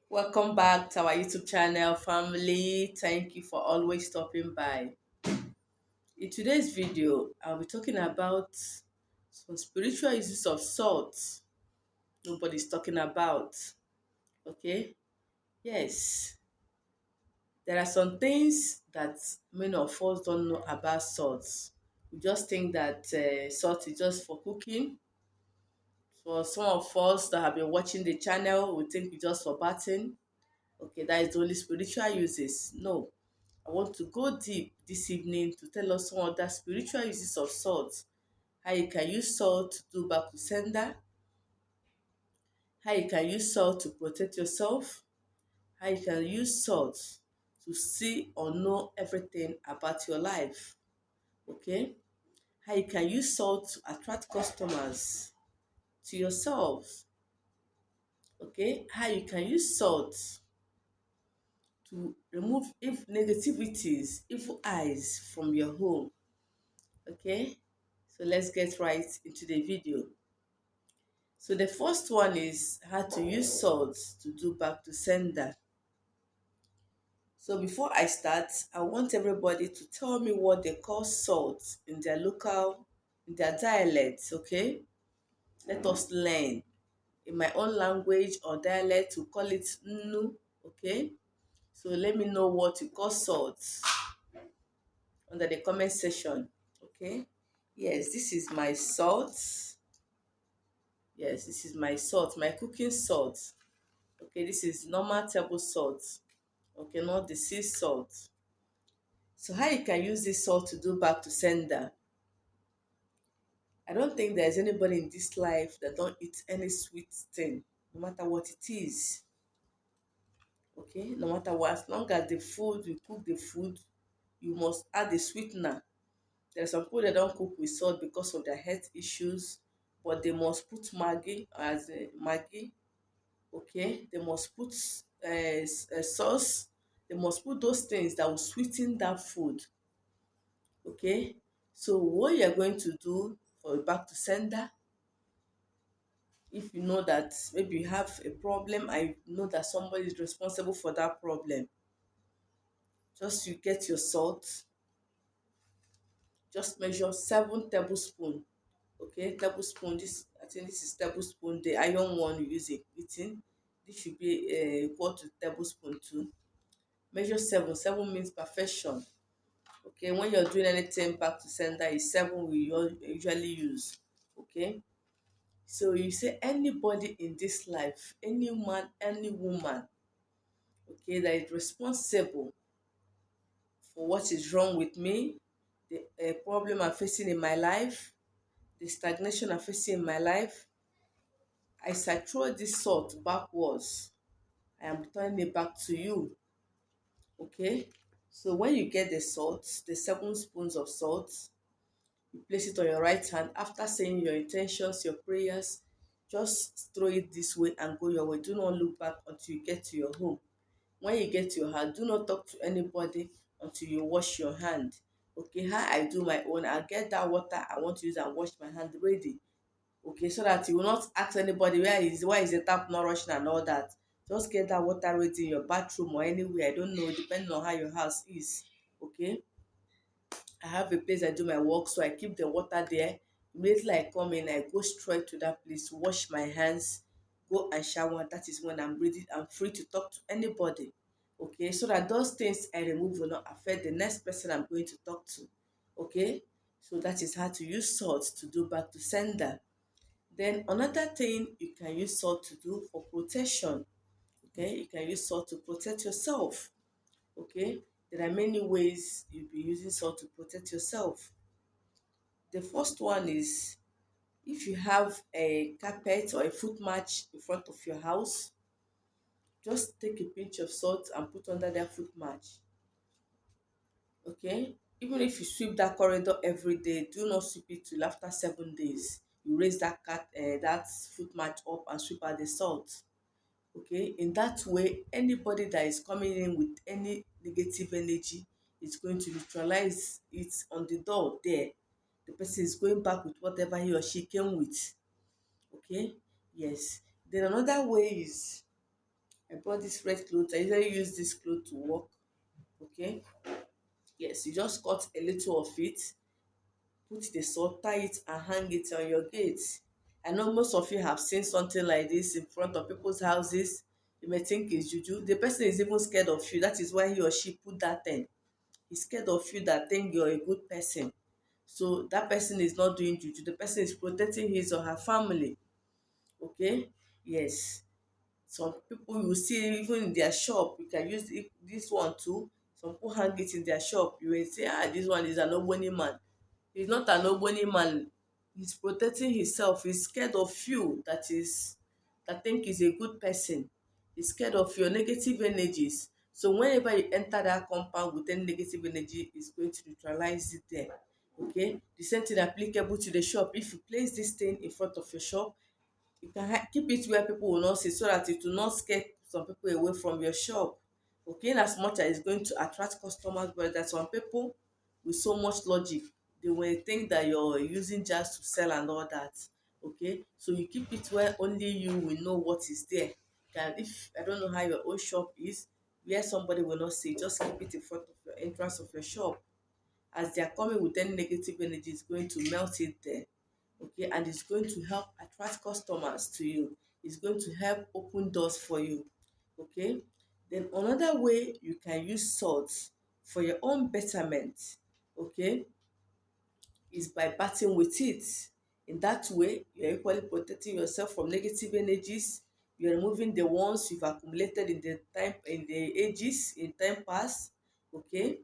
Welcome back to our YouTube channel, family. Thank you for always stopping by. In today's video, I'll be talking about some spiritual uses of salt nobody's talking about. Okay? Yes, there are some things that many of us don't know about salt. We just think that salt is just for cooking. For some of us that have been watching the channel, we think it's just for bathing. Okay, that is the only spiritual uses. No, I want to go deep this evening to tell us some other spiritual uses of salt. How you can use salt to do back to sender. How you can use salt to protect yourself. How you can use salt to see or know everything about your life. Okay? How you can use salt to attract customers to yourselves. Okay? How you can use salt to remove if negativities, evil eyes from your home. Okay, so let's get right into the video. So the first one is how to use salt to do back to sender. So before I start, I want everybody to tell me what they call salt in their local, in their dialects. Okay, let us learn. In my own language or dialect, we call it nnu. Okay, so let me know what you call salt under the comment section. Okay, yes, this is my salt. Yes, this is my salt, my cooking salt. Okay, this is normal table salt. Okay, not the sea salt. So how you can use this salt to do back to sender? I don't think there's anybody in this life that don't eat any sweet thing, no matter what it is. Okay, no matter what, as long as the food, you cook the food, you must add the sweetener. There are some people that don't cook with salt because of their health issues, but they must put Maggi as a Maggi. Okay, they must put sauce. They must put those things that will sweeten that food. Okay, so what you're going to do for back to sender, if you know that maybe you have a problem, I know that somebody is responsible for that problem, just you get your salt, just measure 7 tablespoons. Okay, tablespoon, this I think this is tablespoon, the iron one you use in eating. This should be equal to tablespoon too. Measure 7. 7 means perfection. Okay, when you're doing anything back to sender, is 7 we usually use. Okay, so you say anybody in this life, any man, any woman, okay, that is responsible for what is wrong with me, the problem I'm facing in my life, the stagnation I'm facing in my life, as I throw this salt backwards, I am returning it back to you. Okay, so when you get the salt, the 7 spoons of salt, you place it on your right hand. After saying your intentions, your prayers, just throw it this way and go your way. Do not look back until you get to your home. When you get to your house, do not talk to anybody until you wash your hand. Okay, how I do my own, I'll get that water I want to use and wash my hand ready. Okay, so that you will not ask anybody why is the tap not rushing and all that. Just get that water ready in your bathroom or anywhere. I don't know, depending on how your house is. Okay, I have a place I do my work, so I keep the water there. Immediately I come in, I go straight to that place, wash my hands, go and shower. That is when I'm ready. I'm free to talk to anybody. Okay, so that those things I remove will not affect the next person I'm going to talk to. Okay, so that is how to use salt to do back to sender. Then another thing you can use salt to do for protection. Okay, you can use salt to protect yourself. Okay, there are many ways you'll be using salt to protect yourself. The first one is if you have a carpet or a foot mat in front of your house, just take a pinch of salt and put under that foot mat. Okay, even if you sweep that corridor every day, do not sweep it till after 7 days. You raise that foot mat up and sweep out the salt. Okay, in that way, anybody that is coming in with any negative energy is going to neutralize it on the door there. The person is going back with whatever he or she came with. Okay, yes. Then another way is I bought this red cloth. I usually use this cloth to work. Okay. Yes, you just cut a little of it, put the salt, tie it and hang it on your gate. I know most of you have seen something like this in front of people's houses. You may think it's juju. The person is even scared of you. That is why he or she put that thing. He's scared of you, that think you're a good person. So that person is not doing juju. The person is protecting his or her family. Okay? Yes. Some people you see even in their shop, you can use this one too. Some people hang it in their shop. You will say, ah, this one is an Ogboni man. He's not an Ogboni man. He's protecting himself. He's scared of you, that think he's a good person. He's scared of your negative energies. So whenever you enter that compound with any negative energy, it's going to neutralize it there. Okay? The same thing applicable to the shop. If you place this thing in front of your shop, you can keep it where people will not see, so that it will not scare some people away from your shop. Okay, in as much as it's going to attract customers, but there's some people with so much logic, they will think that you're using just to sell and all that. Okay, so you keep it where only you will know what is there. And if I don't know how your own shop is, where somebody will not see, just keep it in front of your entrance of your shop. As they are coming with any negative energy, it's going to melt it there. Okay, and it's going to help attract customers to you. It's going to help open doors for you. Okay, then another way you can use salt for your own betterment, okay, is by bathing with it. In that way, you're equally protecting yourself from negative energies. You're removing the ones you've accumulated in the ages, in time past. Okay,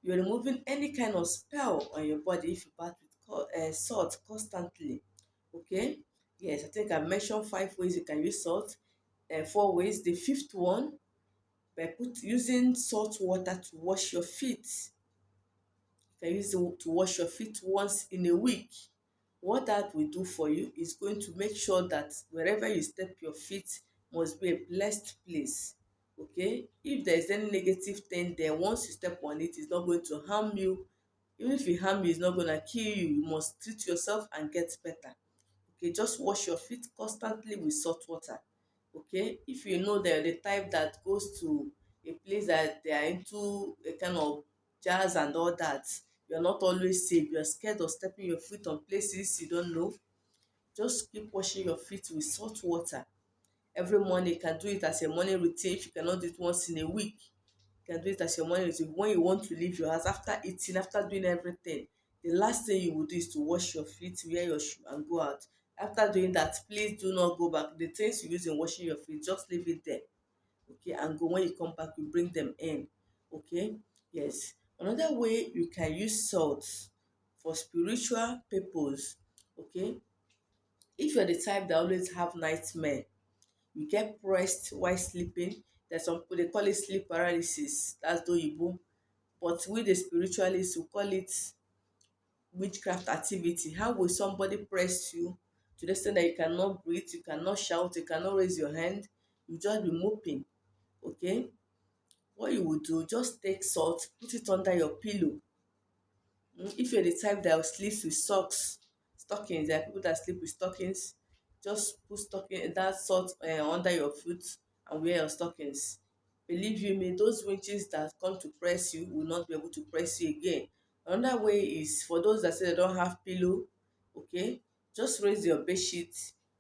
you're removing any kind of spell on your body if you bath with salt constantly. Okay, yes, I think I mentioned 5 ways you can use salt, and 4 ways. The fifth one, by using salt water to wash your feet. You can use it to wash your feet once in a week. What that will do for you is going to make sure that wherever you step your feet must be a blessed place. Okay, if there is any negative thing there, once you step on it, it's not going to harm you. Even if it harm you, it's not going to kill you. You must treat yourself and get better. Okay, just wash your feet constantly with salt water. Okay, if you know they're the type that goes to a place that they are into a kind of jazz and all that, you're not always safe, you're scared of stepping your foot on places you don't know, just keep washing your feet with salt water every morning. You can do it as a morning routine. If you cannot do it once in a week, you can do it as your morning routine. When you want to leave your house, after eating, after doing everything, the last thing you will do is to wash your feet, wear your shoe and go out. After doing that, please do not go back. The things you use in washing your feet, just leave it there. Okay, and go. When you come back, you bring them in. Okay, yes. Another way you can use salt for spiritual purpose. Okay, if you're the type that always have nightmare, you get pressed while sleeping, there's some people they call it sleep paralysis, that's the oyibo, but we the spiritualists we call it witchcraft activity. How will somebody press you to the extent that you cannot breathe, you cannot shout, you cannot raise your hand, you just be moping. Okay, what you would do, just take salt, put it under your pillow. If you're the type that sleeps with socks, stockings, there are people that sleep with stockings, just put stocking that salt under your foot and wear your stockings. Believe you me, those witches that come to press you will not be able to press you again. Another way is for those that say they don't have pillow. Okay, just raise your bed sheet,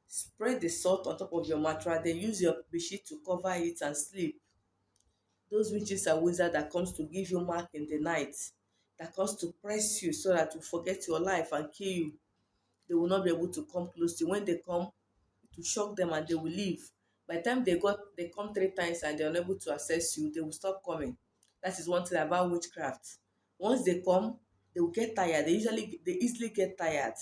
spread the salt on top of your mattress, then use your bed sheet to cover it and sleep. Those witches and wizards that comes to give you mark in the night, that comes to press you so that you forget your life and kill you, they will not be able to come close to you. When they come, to shock them and they will leave. By the time they come 3 times and they're unable to access you, they will stop coming. That is one thing about witchcraft. Once they come, they will get tired. They easily get tired.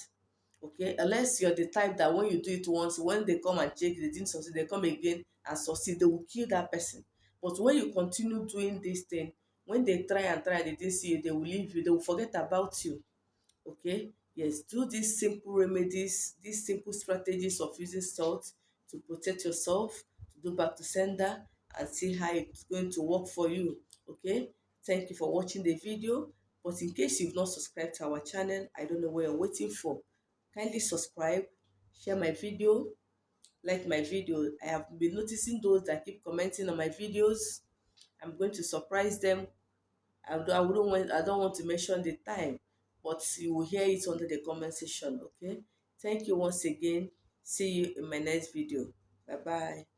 Okay, unless you're the type that when you do it once, when they come and check they didn't succeed, they come again and succeed, they will kill that person. But when you continue doing this thing, when they try and try, they didn't see you, they will leave you, they will forget about you. Okay, yes, do these simple remedies, these simple strategies of using salt to protect yourself, to do back to sender, and see how it's going to work for you. Okay, thank you for watching the video. But in case you've not subscribed to our channel, I don't know what you're waiting for. Kindly subscribe, share my video, like my video. I have been noticing those that keep commenting on my videos. I'm going to surprise them. I don't want to mention the time, but you will hear it under the comment section. Okay. Thank you once again. See you in my next video. Bye bye.